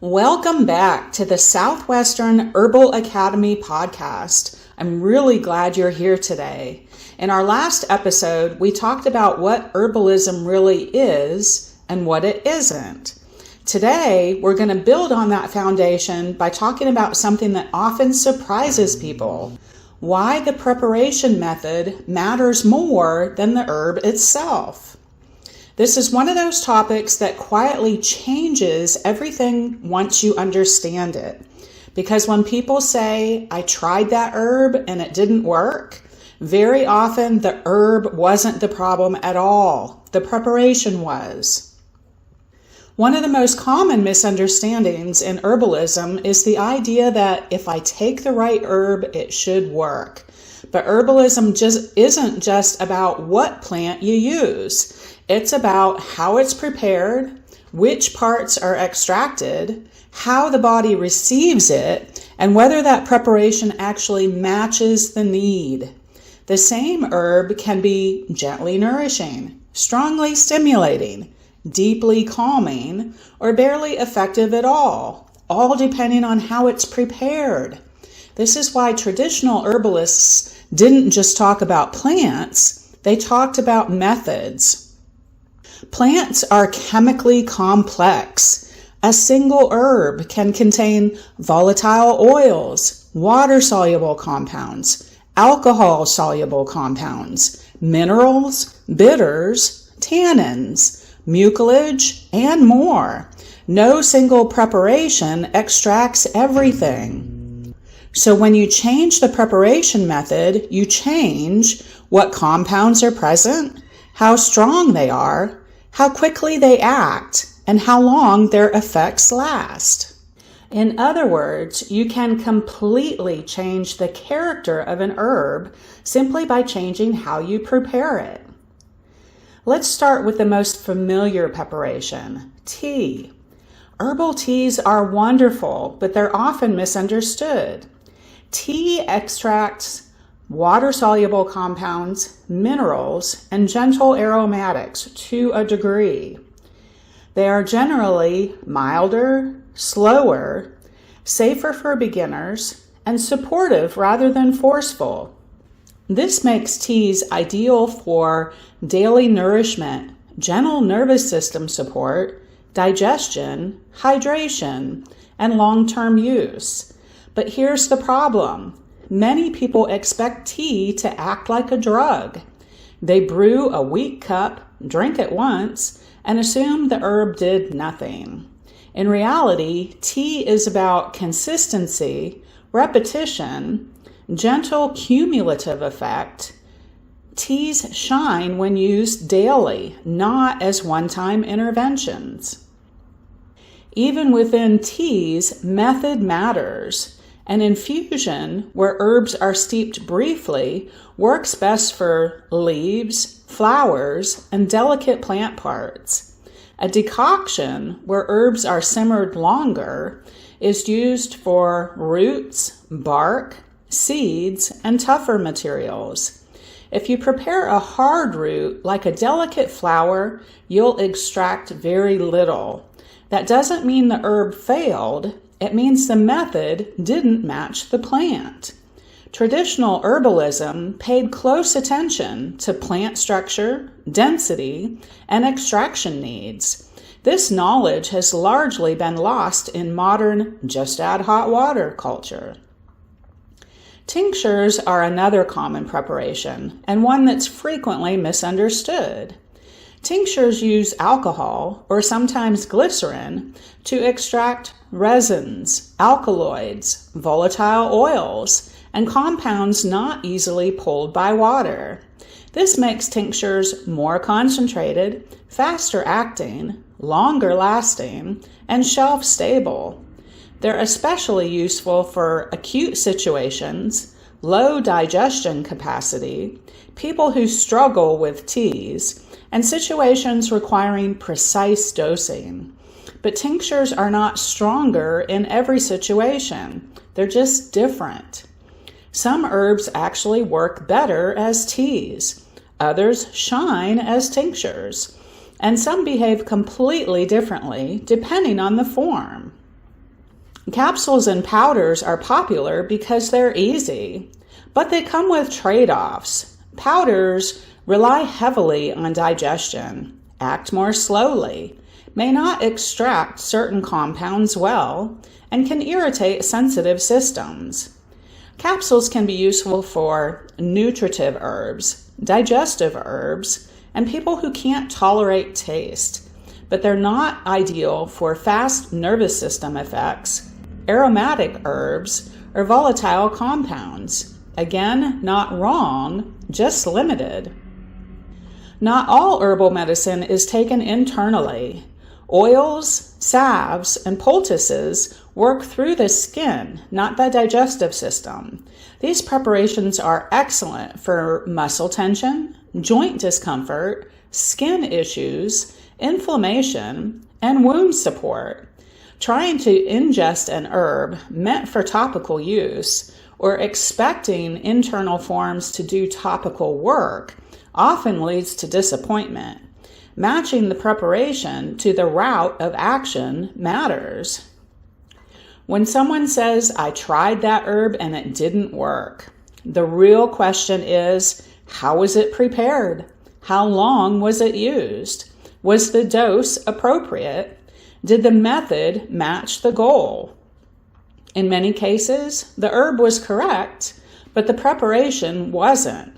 Welcome back to the Southwestern Herbal Academy podcast. I'm really glad you're here today. In our last episode, we talked about what herbalism really is and what it isn't. Today, we're going to build on that foundation by talking about something that often surprises people: why the preparation method matters more than the herb itself. This is one of those topics that quietly changes everything once you understand it. Because when people say, I tried that herb and it didn't work, very often the herb wasn't the problem at all. The preparation was. One of the most common misunderstandings in herbalism is the idea that if I take the right herb, it should work. But herbalism just isn't just about what plant you use. It's about how it's prepared, which parts are extracted, how the body receives it, and whether that preparation actually matches the need. The same herb can be gently nourishing, strongly stimulating, deeply calming, or barely effective at all depending on how it's prepared. This is why traditional herbalists didn't just talk about plants, they talked about methods. Plants are chemically complex. A single herb can contain volatile oils, water-soluble compounds, alcohol-soluble compounds, minerals, bitters, tannins, mucilage, and more. No single preparation extracts everything. So when you change the preparation method, you change what compounds are present, how strong they are, how quickly they act, and how long their effects last. In other words, you can completely change the character of an herb simply by changing how you prepare it. Let's start with the most familiar preparation, tea. Herbal teas are wonderful, but they're often misunderstood. Tea extracts water-soluble compounds, minerals, and gentle aromatics to a degree. They are generally milder, slower, safer for beginners, and supportive rather than forceful. This makes teas ideal for daily nourishment, gentle nervous system support, digestion, hydration, and long-term use. But here's the problem. Many people expect tea to act like a drug. They brew a weak cup, drink it once, and assume the herb did nothing. In reality, tea is about consistency, repetition, gentle cumulative effect. Teas shine when used daily, not as one-time interventions. Even within teas, method matters. An infusion, where herbs are steeped briefly, works best for leaves, flowers, and delicate plant parts. A decoction, where herbs are simmered longer, is used for roots, bark, seeds, and tougher materials. If you prepare a hard root like a delicate flower, you'll extract very little. That doesn't mean the herb failed. It means the method didn't match the plant. Traditional herbalism paid close attention to plant structure, density, and extraction needs. This knowledge has largely been lost in modern just add hot water culture. Tinctures are another common preparation, and one that's frequently misunderstood. Tinctures use alcohol, or sometimes glycerin, to extract resins, alkaloids, volatile oils, and compounds not easily pulled by water. This makes tinctures more concentrated, faster acting, longer lasting, and shelf stable. They're especially useful for acute situations, low digestion capacity, people who struggle with teas, and situations requiring precise dosing. But tinctures are not stronger in every situation. They're just different. Some herbs actually work better as teas. Others shine as tinctures. And some behave completely differently depending on the form. Capsules and powders are popular because they're easy, but they come with trade-offs. Powders rely heavily on digestion, act more slowly, may not extract certain compounds well, and can irritate sensitive systems. Capsules can be useful for nutritive herbs, digestive herbs, and people who can't tolerate taste, but they're not ideal for fast nervous system effects, aromatic herbs, or volatile compounds. Again, not wrong, just limited. Not all herbal medicine is taken internally. Oils, salves, and poultices work through the skin, not the digestive system. These preparations are excellent for muscle tension, joint discomfort, skin issues, inflammation, and wound support. Trying to ingest an herb meant for topical use or expecting internal forms to do topical work often leads to disappointment. Matching the preparation to the route of action matters. When someone says, "I tried that herb and it didn't work," the real question is, how was it prepared? How long was it used? Was the dose appropriate? Did the method match the goal? In many cases, the herb was correct, but the preparation wasn't.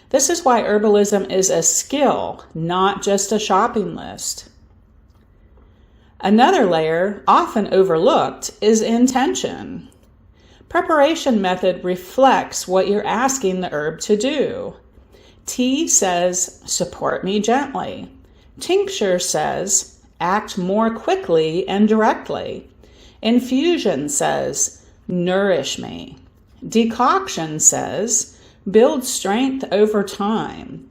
This is why herbalism is a skill, not just a shopping list. Another layer, often overlooked, is intention. Preparation method reflects what you're asking the herb to do. Tea says, "Support me gently." Tincture says, "Act more quickly and directly." Infusion says, "Nourish me." Decoction says, "Build strength over time."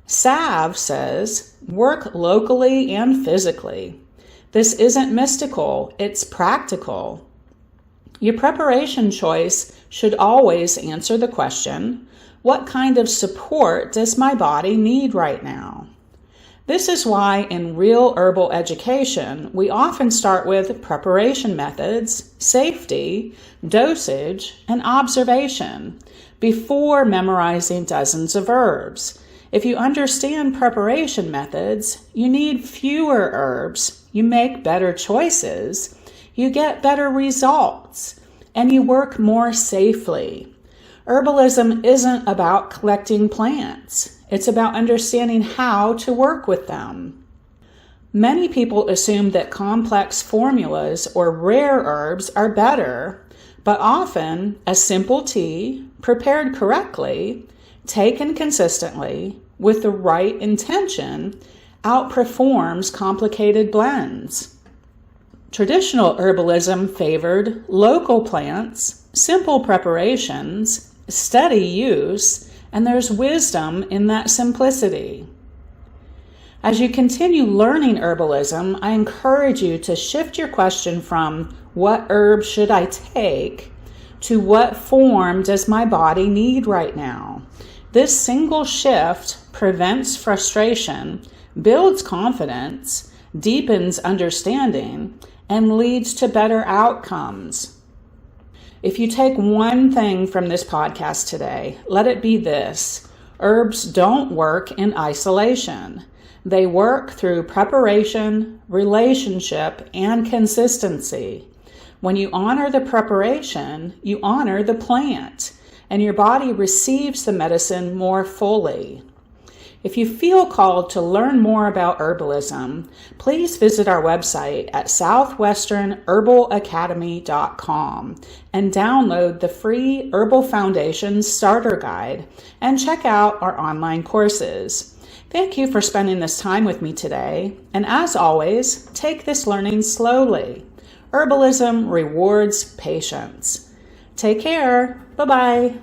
Salve says, "Work locally and physically." This isn't mystical, it's practical. Your preparation choice should always answer the question, what kind of support does my body need right now? This is why in real herbal education, we often start with preparation methods, safety, dosage, and observation before memorizing dozens of herbs. If you understand preparation methods, you need fewer herbs, you make better choices, you get better results, and you work more safely. Herbalism isn't about collecting plants. It's about understanding how to work with them. Many people assume that complex formulas or rare herbs are better, but often a simple tea, prepared correctly, taken consistently, with the right intention, outperforms complicated blends. Traditional herbalism favored local plants, simple preparations, steady use, and there's wisdom in that simplicity. As you continue learning herbalism, I encourage you to shift your question from "what herb should I take?" to "what form does my body need right now?" This single shift prevents frustration, builds confidence, deepens understanding, and leads to better outcomes. If you take one thing from this podcast today, let it be this: herbs don't work in isolation. They work through preparation, relationship, and consistency. When you honor the preparation, you honor the plant, and your body receives the medicine more fully. If you feel called to learn more about herbalism, please visit our website at southwesternherbalacademy.com and download the free Herbal Foundation Starter Guide and check out our online courses. Thank you for spending this time with me today, and as always, take this learning slowly. Herbalism rewards patience. Take care. Bye-bye.